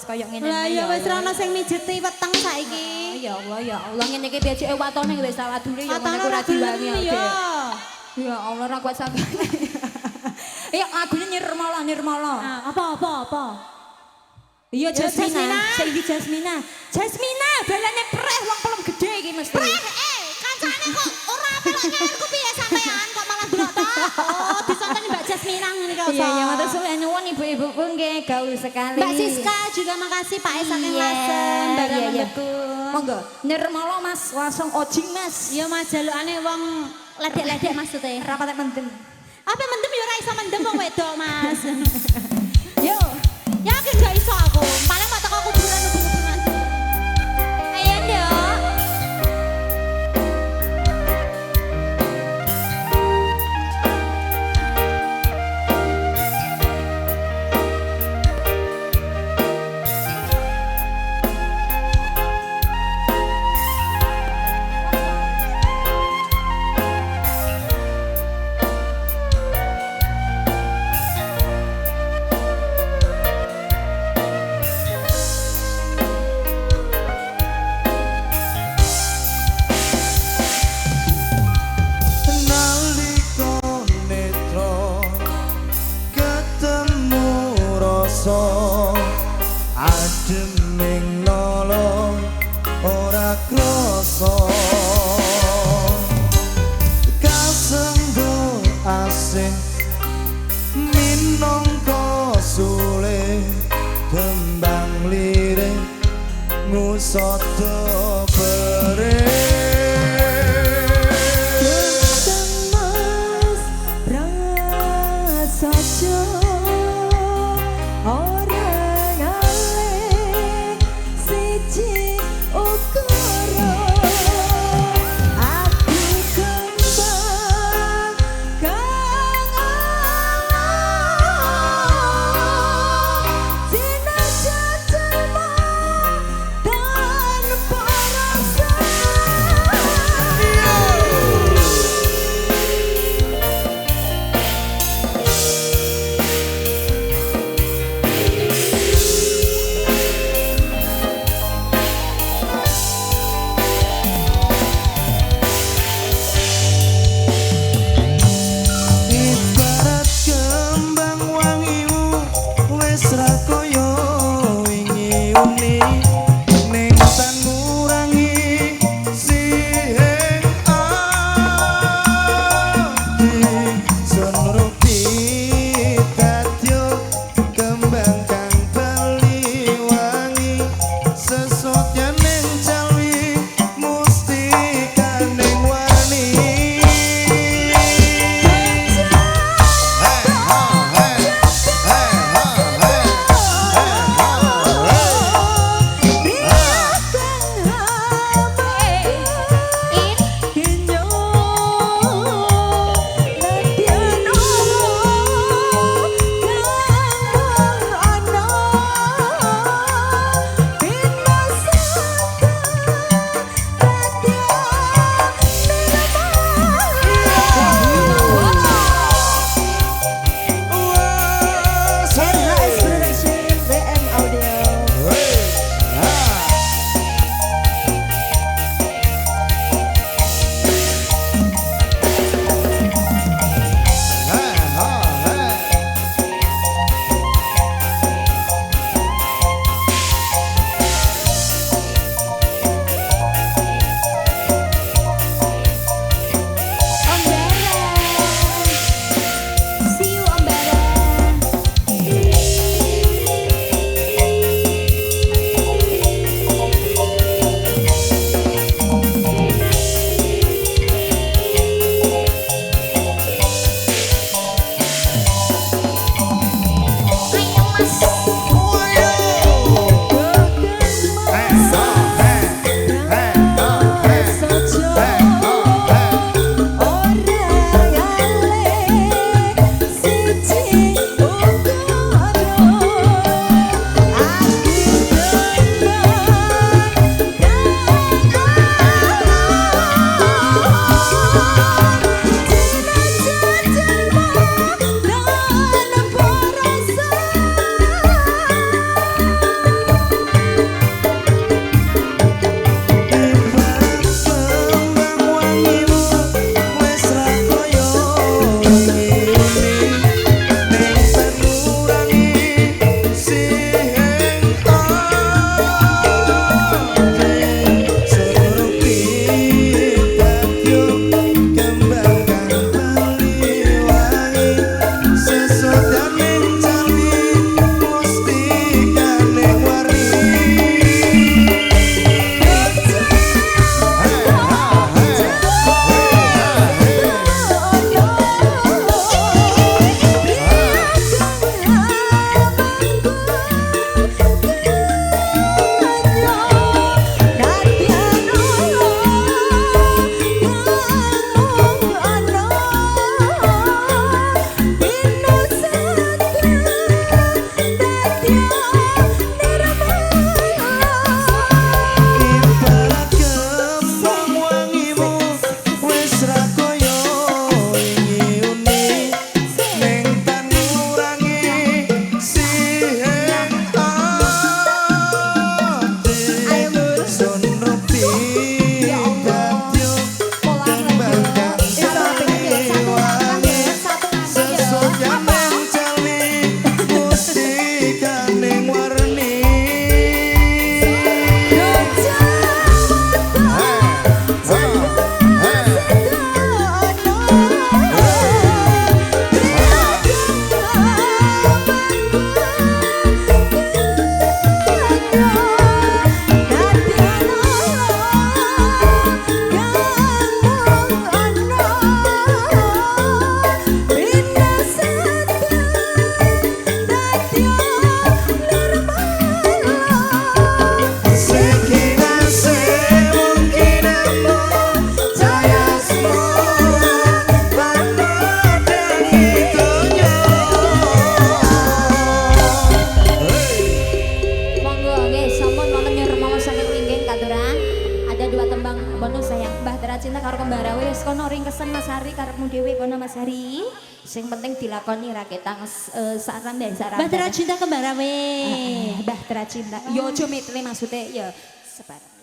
kaya ngene. Lah ya wis ora ono sing mijeti weteng saiki. Ya Allah ngene iki becike watone wis sawadule ya ngono ora diwangi ya. Ya Allah ora kuat sampe. Ya lagune Nirmala. Apa? Iya Jasmina, Saiki Jasmina. Jasmina balane preh wong pelem gede iki mesti. Preh, kancane kok ora melok nyarku piye sampean kok malah delok to. Oh, disontoni Mbak Jasmina ngene kok. Iya, matur suwun nyuwun ibu-ibuku nggih gaul sekali. Mbak Siska juga makasih Pak saking Lasem bareng mendukung. Monggo, Nirmala Mas, langsung ojing Mas. Iya Mas, jalukane wong ledek-ledek maksudnya. Rapat mendem. Apa mendem ya ora iso mendem wong wedok Mas. Yo, yakin gak iso aku. Paling mau teko kuburan hubung-hubungan. Ayo ndok. ademing nolong ora krasa kasenggo asing minangka sule tembang lirik ngusada bere ana ringkesen Mas Hari karepmu dhewe kono Mas Hari. Sing penting dilakoni ra ketang saran dan saran. Bahtera Cinta Kembarawe. Bahtera Cinta. Yo aja metle maksude ya sebarang.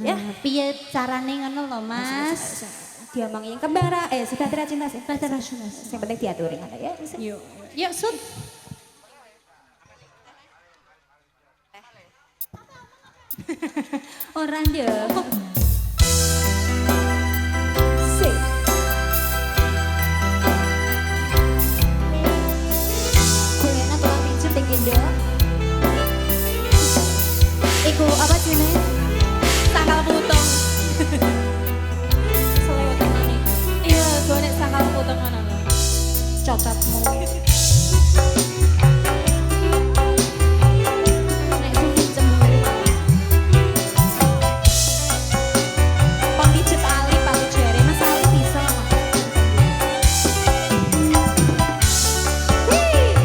Ya. Piye carane ngono lho Mas? Diomongin kembara Bahtera Cinta sih. Bahtera Cinta. Sing penting diaturi ngono ya. Yuk. Yuk Sun. Orang dia. Sing. Kulena tulang pincuk tinggindo. Iku apa sini? Sangkal putung. Selewatan ini. Iya, gue nek sangkal putung mana lo? Coklatmu. Nek sufi cemburu. Pang pijet Ali palu jare Mas Ali bisa. Wih.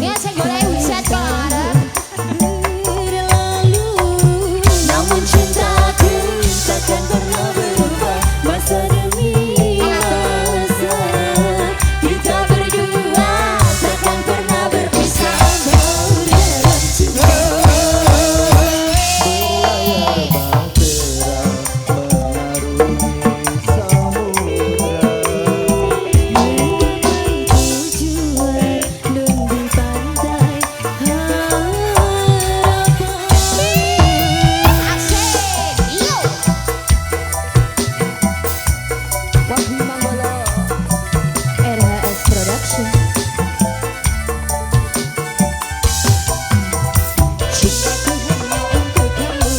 Ya saya golek hujat bareng. Namun cintaku takkan pernah berubah masa demi masa. Kita berdua takkan pernah berpisah dalam cinta. Berlayar bahtera mengarungi samudra. Tujuan nunggu pantai Asik. Yuk. Wahyu Manggolo RHS Production. Cintaku hanya untuk kamu,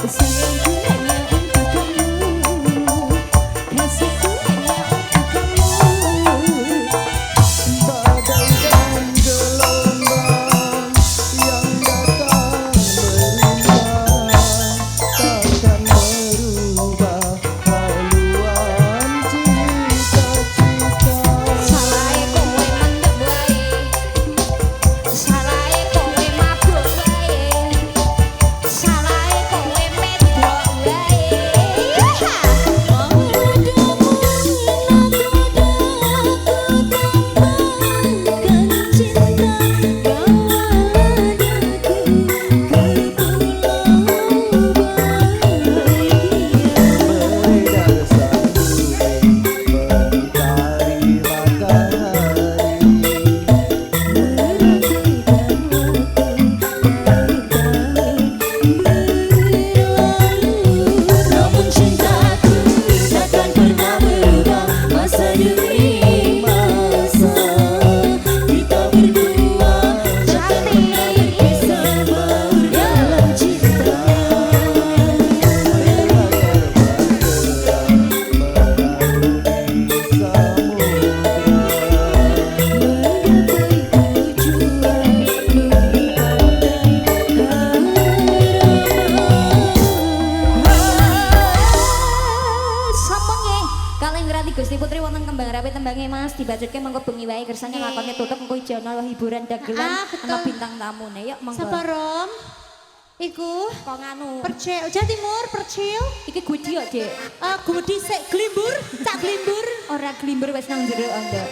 sayangku hanya untuk kamu, kasihku hanya untuk kamu. Badai dan gelombang yang datang berimbang takkan merubah haluan cita-cita. Salahe kowe mendem wae, salahe kowe mabuk wae, salahe kowe medok wae. Beredar sang bumi mentari matahari. Namun cintaku takkan pernah berubah masa demi masa. Kita berdua takkan pernah berpisah dalam cinta. Berlayar bahtera mengarungi samudra. Sampun nggih. Kalih ngrati Gusti Putri wonten kembang rapi tembange Mas dibajutke mengko bengi wae kersane lakone tutup engko ijo ana hiburan dagelan Betul. ana bintang tamune yuk monggo. Sapa Rom? Iku Kok nganu. Percil, Jawa Timur, percil. Iki gudi kok, Dik. Gudi sik glimbur, cak glimbur. Ora glimber wis nang jero anda.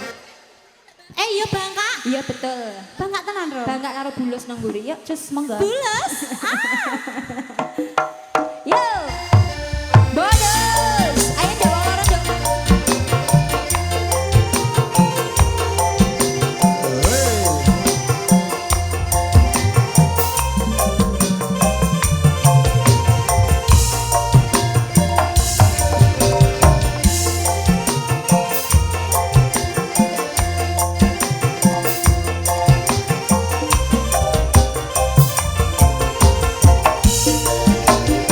Iya Bangka. Iya betul. Bangka tenan Rom. Bangga karo bulus nang mburi. Yuk, cus monggo. Bulas. Yo. Bonus. Ayo Jawa Loro, Dok. Hey.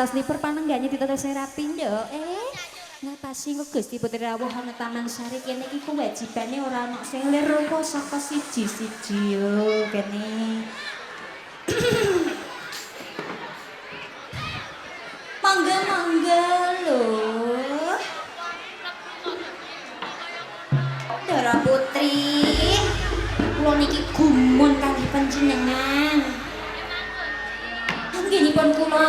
sasnipur panenggane ditetes rapi nduk. Ngapasi kok Gusti Putri rawuh ana Taman Sari kene iki kewajibane ora ana sing lir apa saka siji-siji yo kene. Mangga-mangga lho. Dara Putri, kula niki gumun kalih panjenengan. Anggenipun kula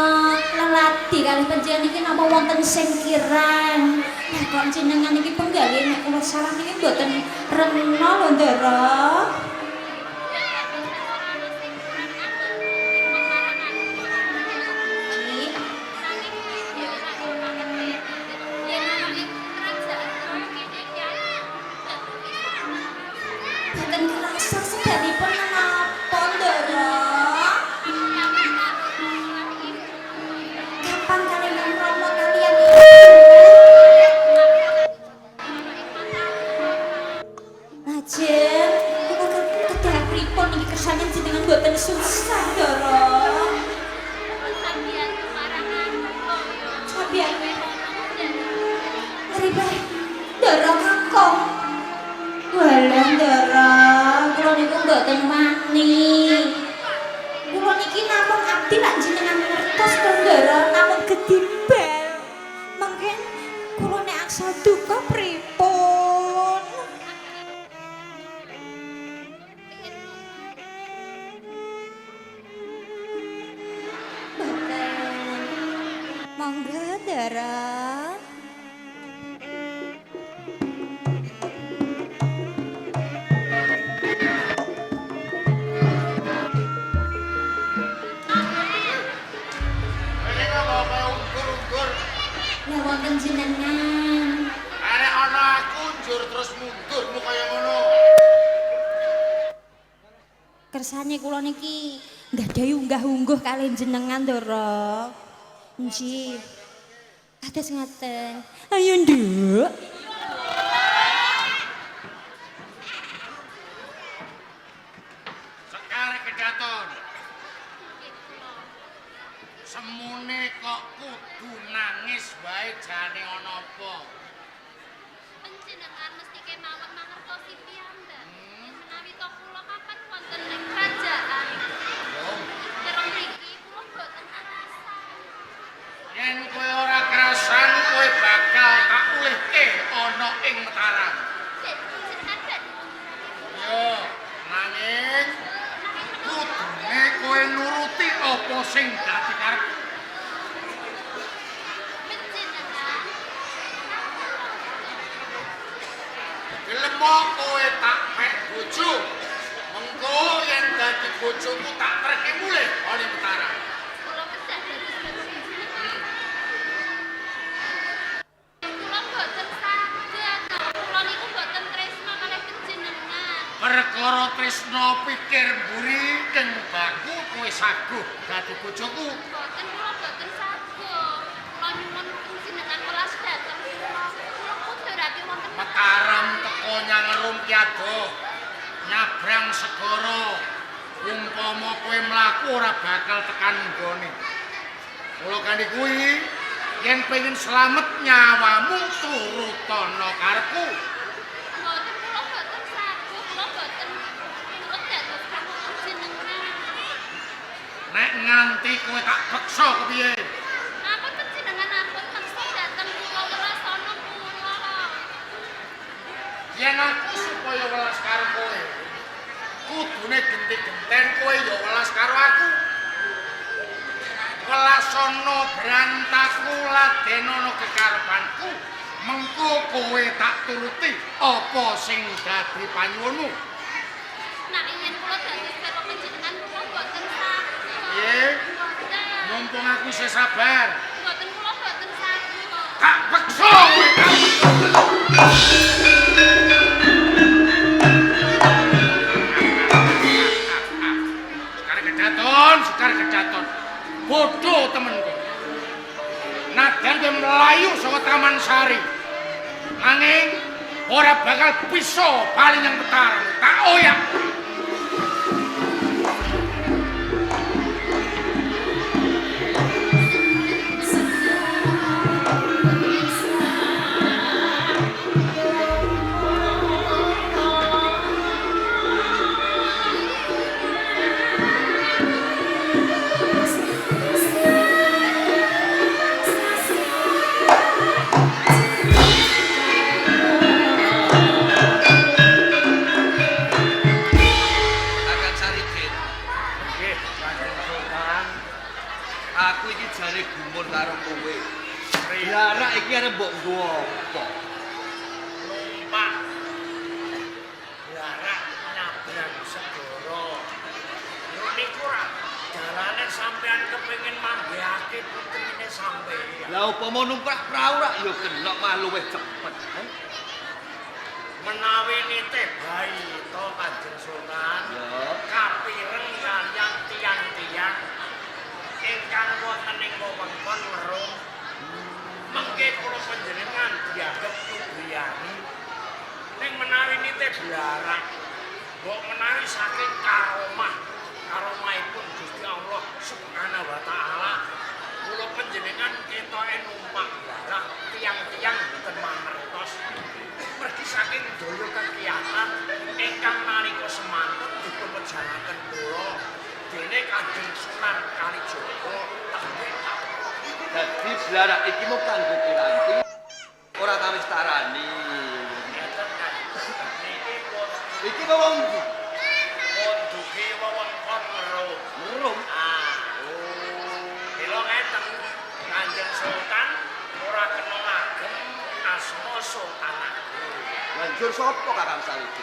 lelati kalih panjenengan iki napa wonten sing kirang. Lah kok jenengan iki penggalih nek kula salah niki mboten rena lho Ndara. Boten kerasa sebabipun menapa Ndara. Kapan kalian Rama kalian Lajeng, kula kedah pripun iki kersane jenengan boten susah Ndara. Sabian Ribah Ndara kakung. Walah Ndara, kula niku mboten wani. Kula niki namung abdi lak jenengan ngertos to Ndara, namung gedimbal. Mangken kula nek angsal duka pripun? Mboten. Monggo Ndara. Lah wonten jenengan. Arek ana aku njur terus mundurmu kaya ngono. Kersane kula niki nggadahi unggah-ungguh kalih jenengan Ndara. Nggih. Kados ngaten. Ayo Nduk. Sekare kedaton. Semune kok kudu nangis wae jane ana apa? Panjenengan mesti kemawon mangertosi piyambak. Menawi to kula kapan wonten ing kerajaan. Terus mriki kula boten alasan. Yen kowe ora kerasan kowe bakal tak ulihke ana ing Mataram. Jenengan badhe Yo, nanging kudune kowe nuruti apa sing dadi karepmu. panjenengan. Gelem kowe tak mek bojo. Mengko yen dadi bojoku tak treke mulih ana Mataram. Kula kedah dados panjenengan. Kula boten saged. Kula niku boten tresna kalih panjenengan. Perkara tresna pikir mburi keng baku kowe saguh dadi bojoku. Boten kula boten saged. Kula nyuwun panjenengan welas dhateng kula. Kula kudurake wonten Mataram teko nyangerum kiado. Nyabrang segara. Umpama kowe mlaku ora bakal tekan nggone. Mula kanthi kuwi yen pengin slamet nyawamu turutana karepku. Mboten kula boten saged. Kula boten nurut dados panjenengan. Nek nganti kowe tak beksa kepiye? Apa panjenengan ampun meksa dhateng kula welasana kula. Yen aku supaya welas karo kowe, kudune genti-genten kowe ya welas karo aku. Welasana brantaku ladenono kekarepanku, mengko kowe tak turuti apa sing dadi panyuwunmu. Nek yen kula dados karo panjenengan kula boten saged. Piye? Boten. Mumpung aku isih sabar, Boten kula boten saged. tak beksa kowe kamu. Sekar kedaton. Bodoh temenku. Nadan kowe mlayu saka Taman Sari. Nanging ora bakal bisa bali nang Mataram. Tak oyak. Blarak iki arep mbok nggo apa? Numpak blarak nyabrang segara. Yo niku ra dalane sampean kepengin manggihake putrine sampeyan. Lah upama numpak prau rak ya genok mah luwih cepet. Menawi nitih bayi to Kanjeng Sultan. Ya. Kapireng kaliyan tiang-tiang ingkang wonten ing wewengkon Merum. Mengke kula panjenengan dianggep nugriyani. Ning menawi nitih blarak, mbok menawi saking karomahipun Gusti Allah Subhanahu wa taala, kula panjenengan ketoke numpak blarak tiang-tiang boten mangertos. Pergi saking daya kegiatan ingkang nalika semanten dipunwejalaken kula dene Kanjeng Sunan Kalijaga tengah. Dadi blarak iki mau kanggo piranti ora kawis tarani. Ngeten kan. Niki pun Iki wong ndi? konduke wewengkon Merum. Merum. Mila ngeten Kanjeng Sultan ora kena ngagem asma Sultan Agung. Lanjur sapa Kakang Salidi?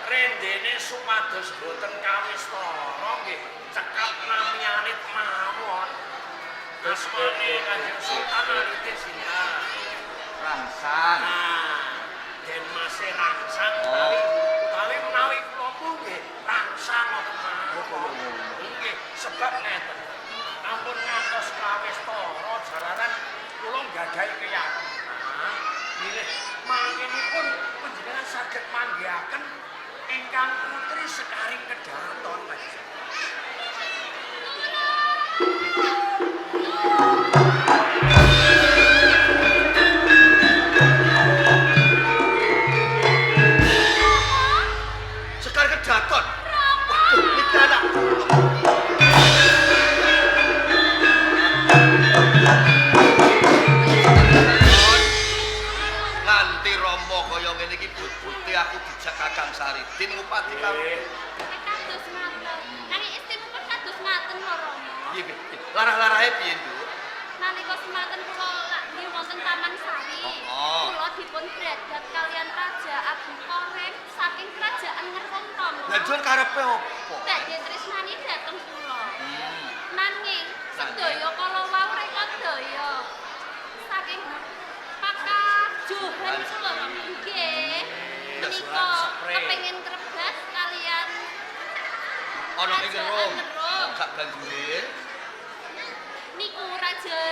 Rendene supados boten kawistara nggih cekap namianit mawon. Asmane Kanjeng Sultan Alite sinten? Rangsang. Den Mase Rangsang Oh. utawi menawi kula nggih rangsang mawon. Nggih sebab ngeten. Ampun ngantos kawistara jararan kula nggadahi keyakinan bilih mangkenipun panjenengan saged manggihaken ingkang putri Sekaring Kedaton Mas. Sekar Kedaton. Waduh, iki anak. Nganti Rama kaya ngene iki but-bute aku dijak Kakang Saridin ngupati karo. Kados maten. Nanging istinipun kados maten lho Rama. Piye piye? Larah-larahe piye, Nduk? Nalika semanten kula lagi wonten Taman Sari. Oh. Kula dipun bradat kalian Raja Agung Koreng saking kerajaan Ngerum Rama. Lanjut karepe opo? Badhe tresnani dhateng kula. Hmm. Nanging sedaya kala wau reka daya. Saking Pakah Johan kula Rama. Nggih. Menika kepengin krebas kalian Ana ing Ngerum. Ngerum. Sak banjure. Niku Raja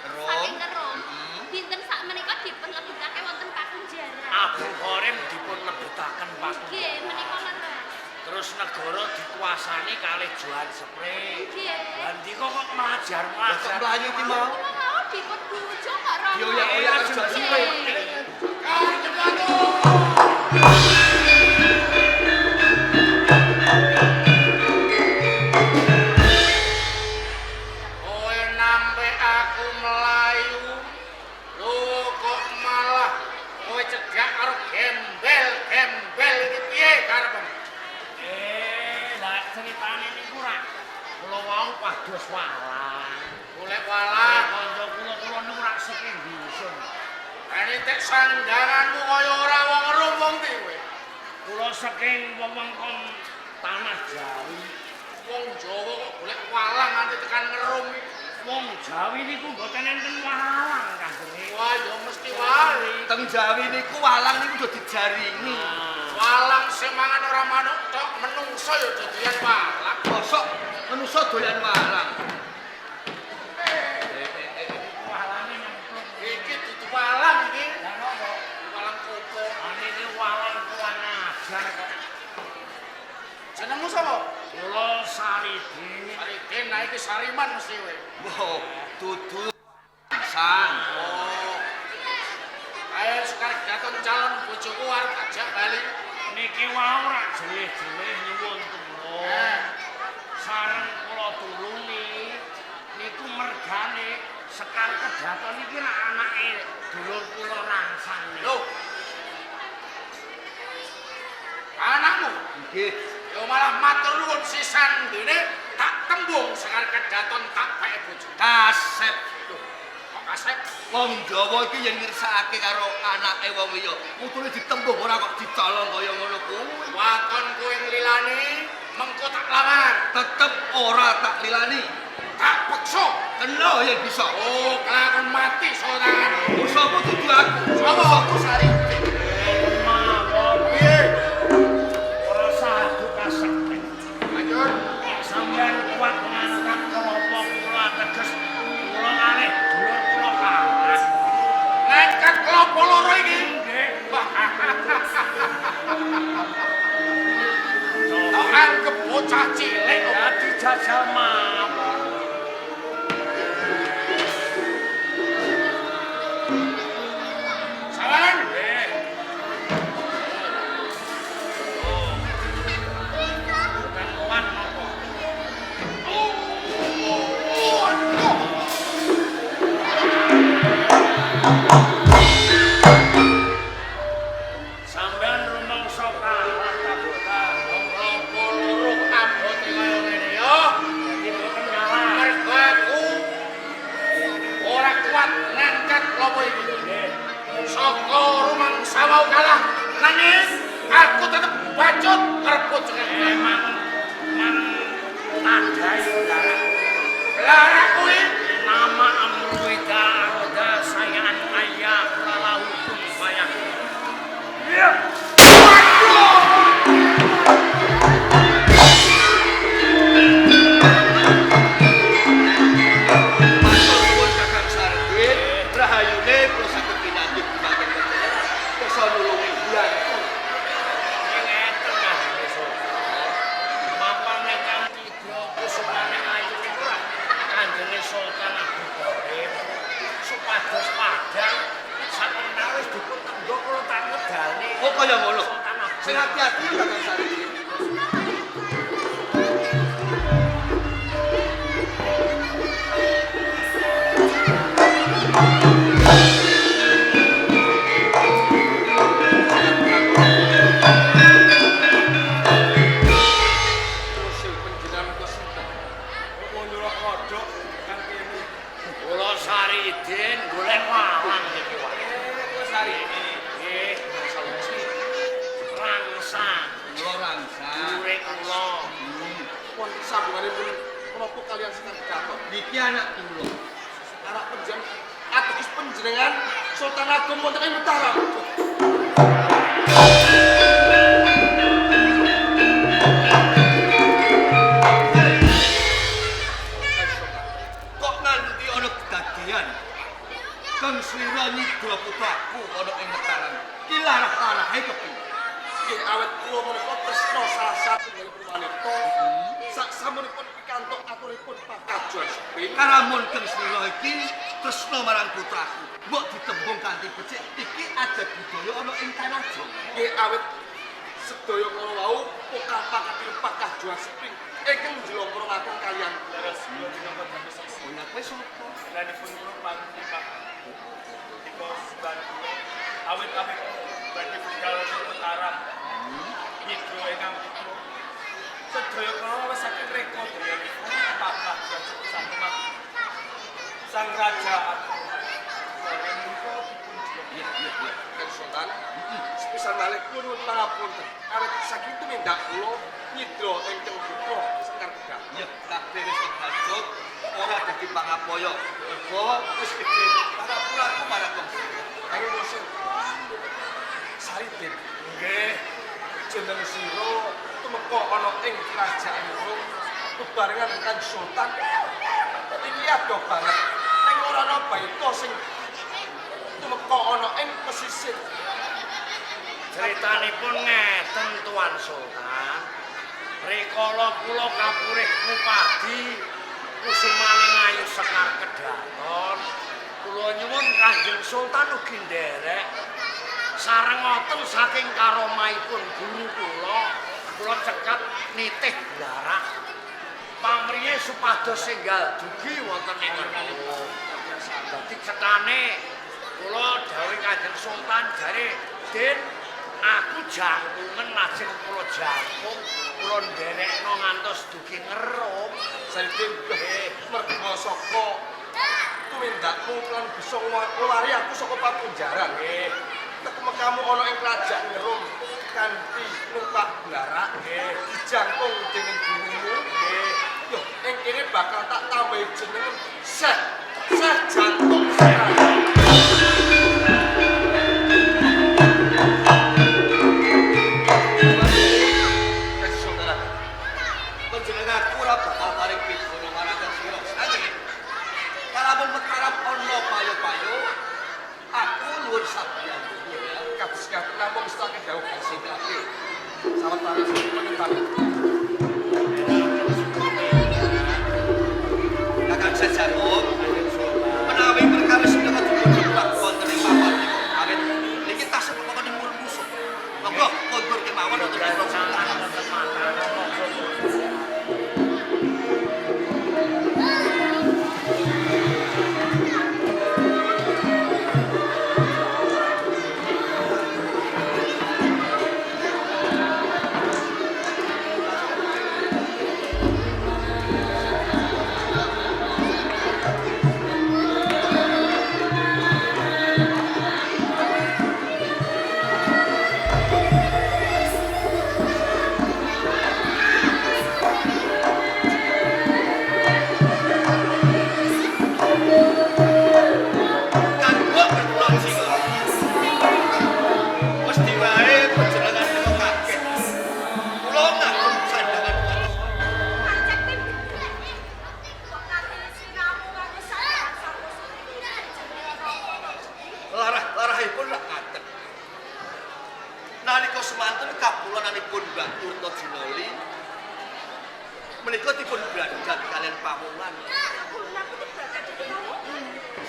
Ngerum. saking Ngerum. Hmm. Dinten sak menika dipun lebetake wonten Pakunjaran. Abu Korem dipun lebetaken Pak. Nggih, menika leres. Terus negara dikuasani kalih Johan Spray. Nggih. Lah ndika kok melajar Lah kok melajar. mlayu ki mau? Kula mau dipun bujuk kok Rama. Yo ya ya Johan Spray. Kowe nampe aku melayu. Lho kok malah kowe cegak karo gembel-gembel iki piye karepmu? Lah ceritane niku ra kula wau pados walang. Golek walang kanca kula niku ra saking dusun. Ane tek sandanganmu kaya ora wong Rum wong ndi kowe? Kula saking wewengkon tanah Jawi. Wong Jawa kok golek walang nganti tekan Ngerum iki. Wong Jawi niku mboten enten walang kanjeng. Wah, ya mesti wali. Teng Jawi niku walang niku do dijaringi. Walang sing mangan ora manuk tok, menungso ya dodoyan walang. Bosok manusa doyan walang. Walange nyemplung. Iki dudu walang iki. Lah nopo? Walang koko. Iki walang kuwan ajar kok. Jenengmu sapa? Kula Saridin. Saridin, nah iki Sariman mesti kowe. Wah, dudu sang. Oh. Ayo sekarang datang calon bojoku arep ajak bali. Niki wau rak jeleh-jeleh nyuwun kula. Sareng kula tulungi niku mergane Sekar Kedaton iki rak anake dulur kula Rangsang. Lho. Anakmu? Nggih. Ya malah matur nuwun sisan dene tak tembung Sekar Kedaton tak bae bojo. Kasep. Kok Asep. Wong Jawa iki yen ngirsakake karo anake wong liya, kudune ditembung ora kok dicolong kaya ngono kuwi. Wakon kowe nglilani, mengko tak lamar. Tetep ora tak lilani. Tak peksa. Kena yen bisa. Oh, kelakon mati Sultan. Usahamu dudu aku. Sapa aku sari? Piye? Ora sadu kasakten. Lanjut. Sampeyan kuat ngangkat kelompok kula teges kula kalih dulur kula kalah. Ngangkat kelompok loro iki. Nggih. Kau anggap bocah cilik kok. Dadi jajal mawon. Sawan. Nggih. Bukan kuat napa? Sampeyan rumangsa kalah ta boten? Kelompok loro abot kaya ngene ya. Dadi boten ngalah. Mergo aku ora kuat ngangkat kelompok iki. Nggih. Saka rumangsa mau kalah. Nangis aku tetep bacut rebut jeneng. Emang tadai saudara. Lara kuwi Nama Amruida Aroda Sayaan Ayah Lalau Kun Bayak. Iya. Matur nuwun Kakang Sardin, rahayune kula saged pinanggih dumateng panjenengan. Bisa nulungi bulan. Ngeten ngene saudara. Mapane Kang Tidro kusumane ayu ora Kanjenge Sultan Abu Qarim supados padhang satenawis dipun tenggo kula tak medalne. Oh kaya ngono. Sultan Abu Sing hati-hati ya Kakang Sardin. usul panjenengan kok sinten? Kok nyuruh kodhok kang kene. Kula Saridin golek walang iki wae. Kula Sardin. Nggih, saluci. Rangsang, Kula rangsang. dure kula. Pun sambunganipun menapa kalian Sekar Gatot? Niki anak kula. Anak ateges panjenengan Sultan Agung wonten ing Mataram. Kok nanti ana kedadian? Kang Slira nyidra putraku ana ing Mataram. Ki larah-larahe kepiye? Nggih awet kula menika tresna salah satunggalipun wanita. Saksamunipun pikantuk aturipun pakajuan seping. Karamun Kang Slira iki tresna marang putraku. Mbok ditembung kanthi becik iki adat budaya ana ing tanah Jawa. Nggih awet sedaya kala wau pokah-pakatipun pakajuan seping ingkang njlongkrongaken kalian leres kula minangka damel saksi. Ana kowe sapa? Lanipun kula panggih Pak. Iko bantu awit-awit badhe budal Mataram. Nyidro ingkang putra. Sedaya kala wis saking reka daya pakah dan sakemat Sang Raja Bareng menika dipun Iya, iya, iya. Kang Sultan. Sepisan malih kula nuwun pangapunten. Awet saking tumindak kula nyidra ingkang putra Sekar Gatot. Ya, kabeh wis kebacut, ora dadi pangapaya. Mergo wis gedhe parapuraku marang Kang Slira. Ayo Musin. Saridin. nggih Jeneng sira tumeka ana ing kerajaan Rum bebarengan kan Sultan. Iki adoh banget. Ning ora ana baita sing tumeka ana ing pesisir. Critanipun ngeten Tuan Sultan. Rikala kula kapurih Bupati Kusumaning Ayu Sekar Kedaton. Kula nyuwun Kanjeng Sultan ugi nderek sarengoten saking karomahipun guru kula cekat nitih blarak. Pamriye supados enggal dugi wonten ing ngerku. Dadi cekane kula dawuh Kanjeng Sultan jare Den aku jangkungen lajeng kula jangkung kula nderekno ngantos dugi ngerum. Saridin merga saka tumindakmu lan bisa ngelari aku saka pakunjaran. Nggih. Kamu ana ing kerajaan Ngerum kanthi numpak blarak dijangkung dening gurumu. Yo, ing kene bakal tak tambahi jeneng Syekh Jantung Sehat. Panjenenganku ora bakal paring pibono marang sira. Nanging kalamun mekarap ana payo-payo aku nuwun sabiyan. Kados-kados namung istake dawuh sing apik. Sawetara penentang. Kakang Sejantung, menawi perkawis menika dipun wonten ing papan niku. Awit niki tasih pokok dipun musuh. Monggo kondur kemawon wonten ing menika dipun brandat kalian pamungan.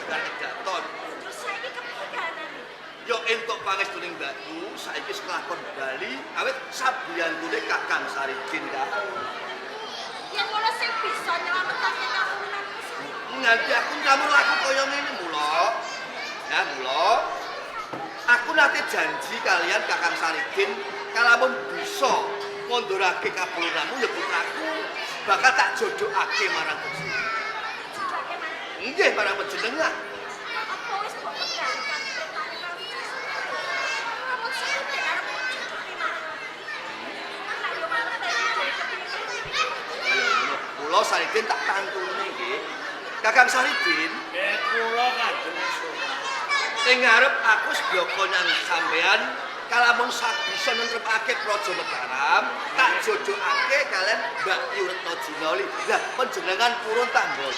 Sekarang Daton. Terus saiki kepidanan. Yo entuk pangestuning Mbakku, saiki kelakon bali awit sabiyantune Kakang Saridin ka. Yang ngono sing bisa nyelametake kawulanku. Nganti aku kamu laku kaya ngene mula. Ya mula. Aku nate janji kalian Kakang Saridin kalamun bisa ngondorake kapulunanmu ya putraku bakal tak jodohake marang Gusti. Jodohake marang. Nggih marang panjenengan. Apa wis mbok pegangan Kamu sing arep jodohi marang. Nek yo marang Kula Saridin tak tantune nggih. Kakang Saridin, Kula kadung ing ngarep aku sebloko nang sampean kalamun bisa nentrepake Praja Mataram, tak jodohake kalian Mbak Yu Retno Jinoli. Lah panjenengan purun tanggo.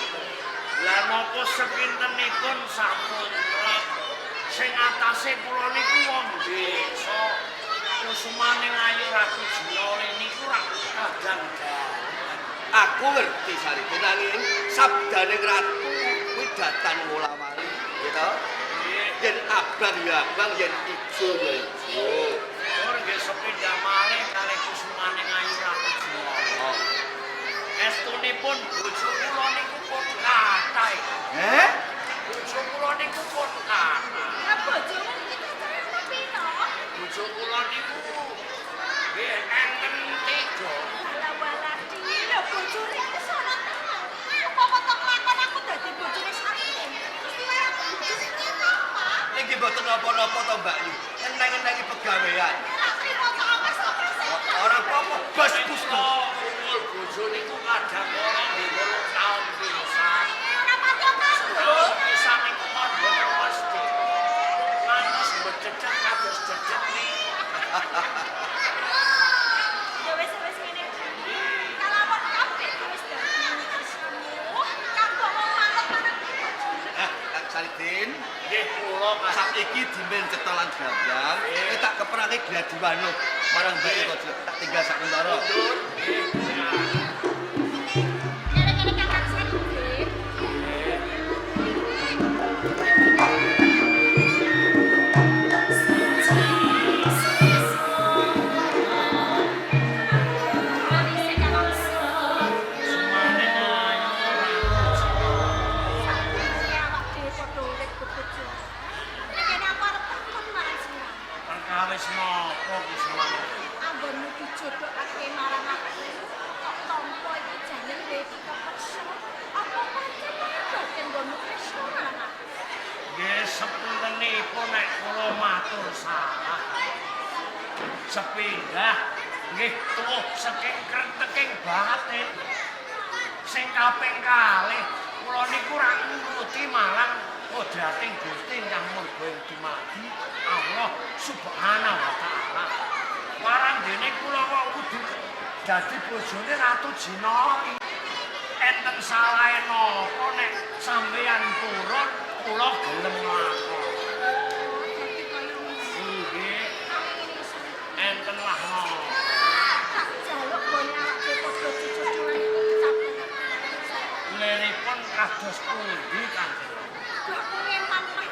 Lah napa sepintenipun sampun trep sing atase kula niku wong desa. Kusumaning Ayu Ratu Jinoli niku ra kadang Aku ngerti Saridin nanging sabdane ratu kuwi datan mula-mali, gitu. Yen abang ya abang, yen ijo ya ijo. Ora nggih sepindah malih kali kusumaning Ayu Ratu Jinoli. Estunipun bojo kula niku pun kathah. Bojo kula niku pun kathah. Ya bojomu iki carane pino? Bojo kula niku nggih enten 3. Walah iki lho bojone iki sono tenan. Apa tok lakon aku dadi bojone Saridin. Terus ora bojo sing apa? Iki mboten napa-napa to Mbak Yu. Eneng-eneng iki pegawean. Ora trimo tok Ora apa-apa, bos Gusti. Bojo niku kadang ora nggih 8 taun pisan. Ora padha kanggo. Pisan niku mboten mesti. Ngantos bececek kados cecek niku. Ya wis ngene. Kalau kabeh wis dadi kersamu, kanggo wong manut marang Kang Saridin, Nggih kula saiki dimen cetolan gamblang, tak keperange gladiwanu marang Mbak Yu tak tinggal sak mentara. Nyare-nyare Kakang Saridin. Perkawis napa ki semana? Anggonmu dijodohake marang aku. Kok tampa iki jane duwe kita kersa. Apa pancen boten nggonmu Kresna malah. Nggih sepuntenipun nek kula matur salah. Sepindah nggih tuwuh saking kreteking batin. Sing kaping kalih kula niku ra nuruti marang kodrating Gusti Kang Murga dumadi Allah Subhanahu wa taala. Marang dene kula kok kudu dadi bojone Ratu Jinori. Enten salahe napa nek sampeyan purun kula gelem lakon. Dadi kaya ngono. Nggih. Enten lah napa. Tak jaluk gone awake padha cucu-cuculan kecapen. Liripun kados pundi Kanjeng? Kok pengeman mah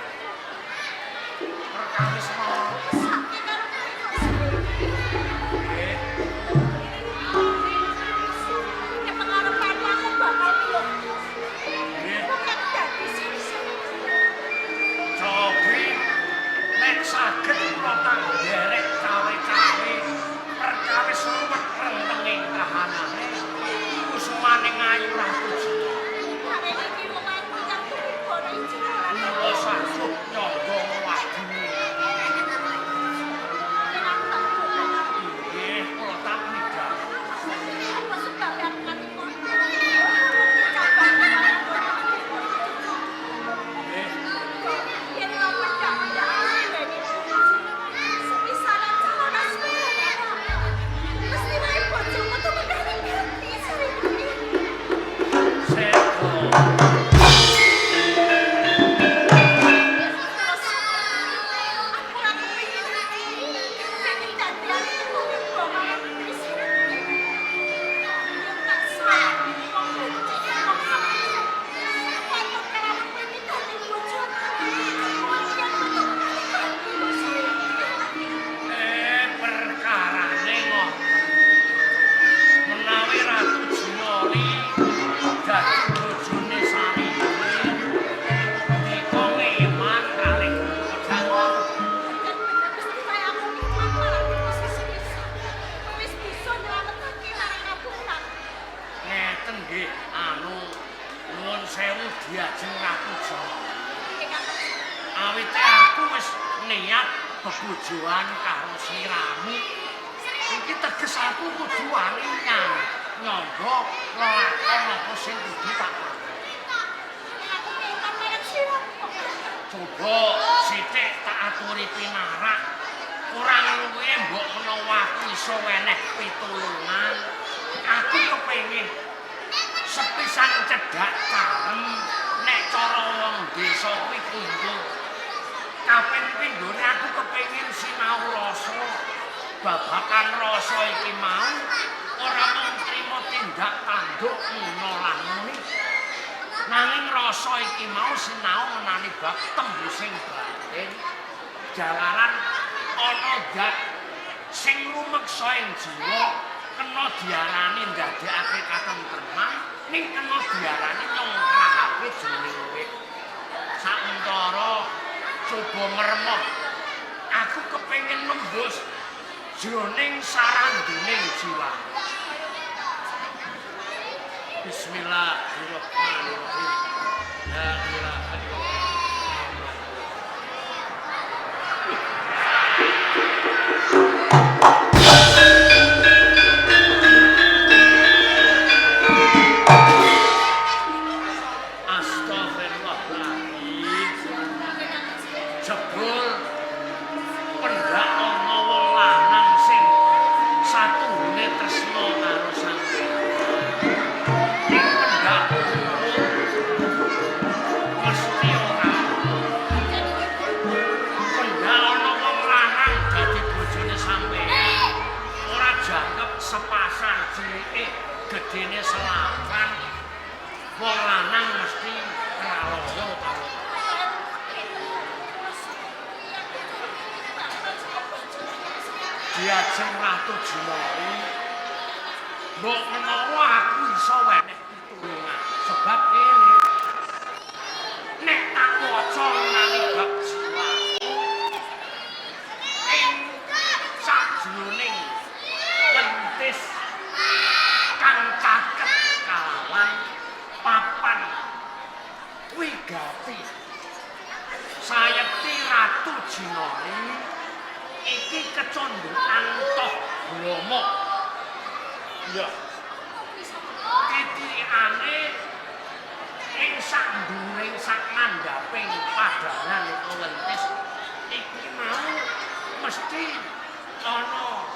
Perkawis mawon. sakne karo Nggih. nek pengarepanmu aku bakal peluk. Nggih. Bukan dadi siri-siri. Cobi nek saged kula tanggerek cawe-cawe perkawis ruwet rentenging kahanane kusumaning ayu Ratu Jinori. Arek iki omahku nyang turun iki. Kula sasuk nyangga wadine. Nggih, kula tak midhang. Apa sebab aku nganti kono? Nggih. Yen lo pendak-pendak ngene. Sepisanan calon asmara. Mesti wae bojomu tuh mendadak-dadak sering iki. Seto. Perkarane ngoten. Menawi Ratu Jinori dadi bojone Saridin, nika ngeman kalih jangan. Ngeten nggih, nuwun sewu diajeng Ratu Jinori. Awit aku wis niat bebojoan karo sliramu. Iki teges aku kudu wani nyangga lakon apa sing kudu tak coba sithik tak aturi pinarak. Kurang luwih mbok menawa aku iso weneh pitulungan. Aku kepengin sepisan cedhak carem nek cara wong desa kuwi kumpul. Kaping pindhone aku kepengin sinau rasa. Babakan rasa iki mau ora mung trima tindak tanduk ngono lan muni. Nanging rasa iki mau sinau menani bab tembusing batin. Jalaran ana zat sing rumeksa ing jiwa kena diarani ndadekake katentreman ning kena diarani nyongkrahake jroning wit. Sauntara coba meremot. Aku kepengin nembus jroning saranduning jiwa. Bismillahirrahmanirrahim. La ilaha illallah. Astagfirullahaladzim. Jebul pendak ana wong lanang sing satune tresna karo sampeyan. Ning pendak mesti ora. Pendak ana wong lanang dadi bojone sampeyan. Ora jangkep sepasang cilike gedene selapan. Wong lanang mesti kraloyo karo diajeng Ratu Jinori. Mbok menawa aku iso weneh pitulungan sebab kene nek tak waca nani bab jiwa ing sajroning lentis kang caket kalawan papan kuwi Jinoli iki kecondongan Toh Bromo. Ya. Titikane ing sak dhuwuring sak ngandhaping padanan Lentis iki mau mesti ana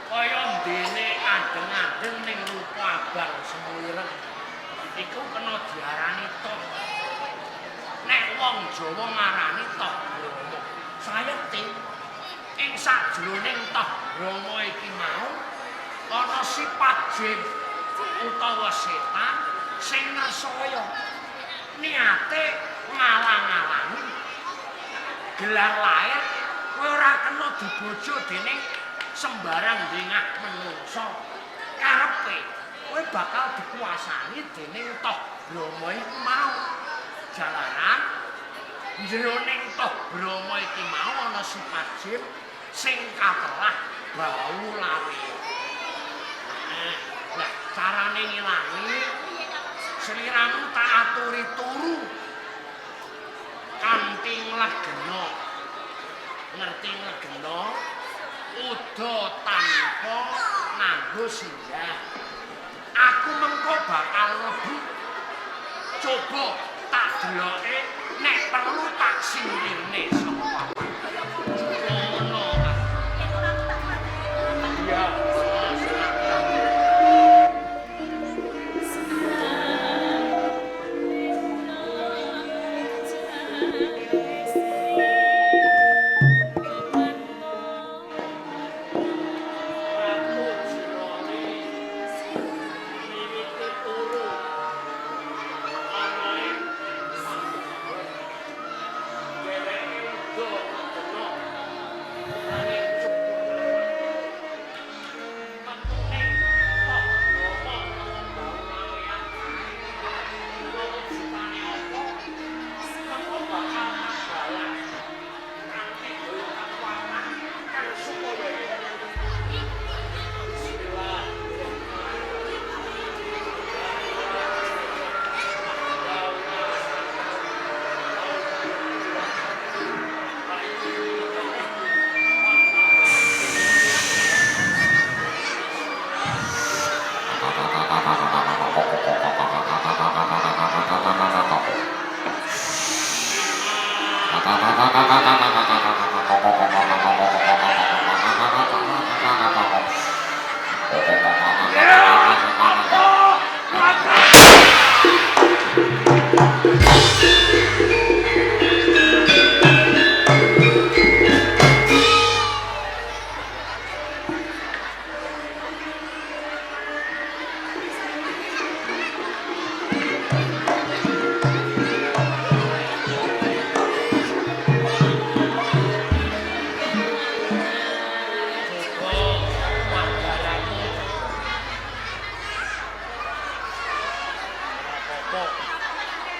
kaya dene adeng-adeng ning rupa abang semulireng. Iku kena diarani Toh. Nek wong Jawa ngarani Toh Bromo. Sayekti ing sajroning Toh Bromo iki mau ana sifat jin utawa setan sing ngersaya niate ngalang-alangi gelar lair kowe ora kena dibojo dening sembarang dengah menungso karepe kowe bakal dikuasani dening Toh Bromo iku mau jalaran jroning Toh Bromo iki mau ana sifat jin sing kapelah bau lawe. Lah carane ngilangi sliramu tak aturi turu kanthi nglegena. Ngerti nglegena uda tanpa nganggo singgah. Aku mengko bakal mlebu coba tak deloke nek perlu tak singkirne saka ngono. Iya.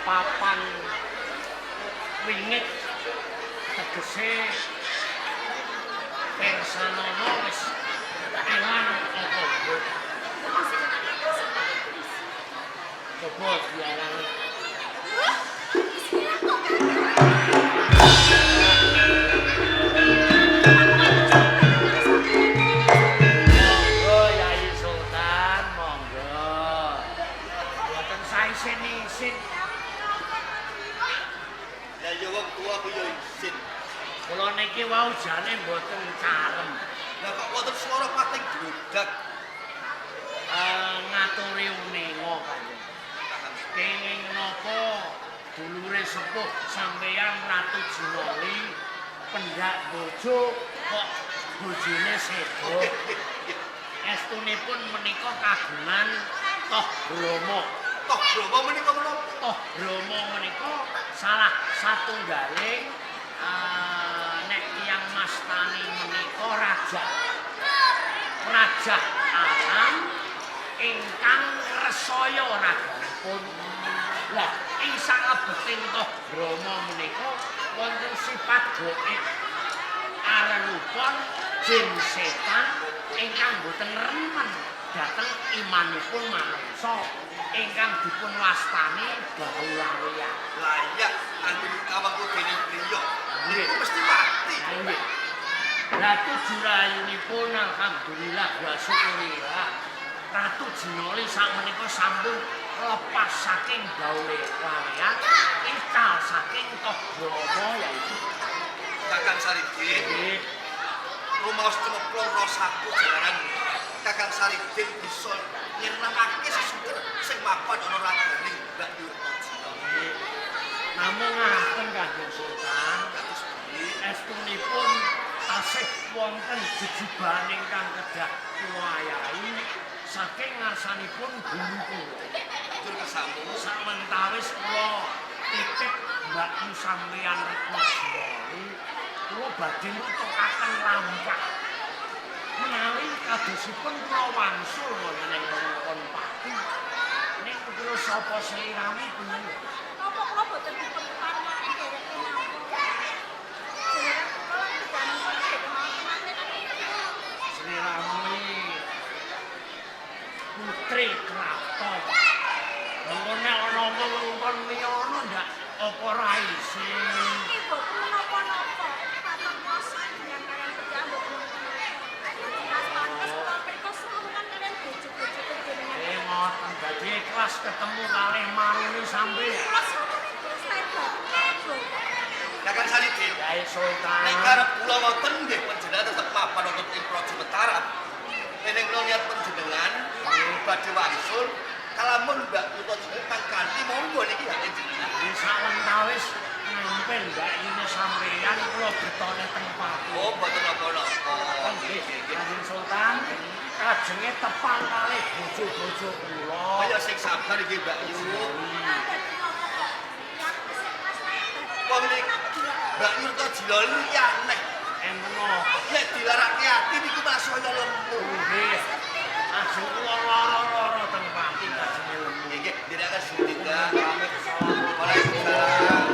Papan wingit tegese persanono wis elan apa mbok. Coba diarani. Monggo Yai Sultan, monggo. Boten saisen-isin. Ya ya wong tua ku yo isin. Kula niki wau jane mboten carem. Lah kok wonten swara pating drodak. Ngaturi uninga Kanjeng. Kenging napa dulure sepuh sampeyan Ratu Jinoli pendak bojo kok bojone sedo. Estunipun menika kagungan Toh Bromo. Toh Bromo menika menapa? Toh Bromo menika salah satunggaling nek tiyang mastani menika raja alam ingkang resaya raganipun. Lah ing salebeting Toh Bromo menika wonten sifat gaib arerupon jin setan ingkang boten remen dhateng imanipun manungsa ingkang dipun wastani Baulawiya. Lah iya anggere kawangku dening priya. Nggih. Iku mesti mati. Nah, nggih. Ratu Jurayunipun alhamdulillah wa syukurillah. Ratu Jinoli sakmenika sampun lepas saking gaule kalian ical saking Toh yaitu Kakang Saridin, nggih. rumaos cemeplong rasaku jalaran Kakang Saridin bisa nyirnamake sesuker sing mapan ana raganing Mbak Yurtajina. Namung ngaten Kanjeng Sultan, Kados pundi? estunipun tasih wonten jejuban ingkang kedah kuwayahi saking ngarsanipun guru kula. Tur kesamu Samentawis kula titip Mbak Yu sampeyan Retno Jinoli, kula badhe nutukaken lampah. Menawi kadosipun kula wangsul wonten ing wewengkon Pati. Ning kula sapa sliramu punika? Napa kula boten dipun paringaken derek kemawon. Jenengan kula lan bedanipun kemawon. Sliramu putri kraton. Mengko nek ana wewengkon liya ndak apa ra isin. Boten menapa-napa. Katon kuasa dengan kalian berjalan boten menapa-napa. Mas pantes kula mriko sumurungan kalian bojo-bojo jenengan. Ngoten dadi ikhlas ketemu kalih maruni sampeyan. Kula sampun setebat. Kakang Saridin, Kyai Sultan. nek karep kula ngoten nggih panjenengan tetep mapan wonten ing Praja Mataram. Nek kula niat panjenengan badhe wangsul kalamun Mbak Yurtajina pangkanthi monggo niki ya panjenengan. Di sawentawis nempel Mbak Yune sampeyan kula getone teng Pati. Oh, mboten napa-napa. Nggih, Kanjeng Sultan, kajenge tepang kalih bojo-bojo kula. Kaya sing sabar iki Mbak Yu. Wong nek Mbak Yurtajina iki aneh. Enten napa? Nek dilarake ati niku masaya lemu. Nggih. Ajeng kula lara-lara teng Pati kajenge lemu. Nggih, nggih, ndherekaken sedaya. Pamit. Assalamualaikum. Waalaikumsalam.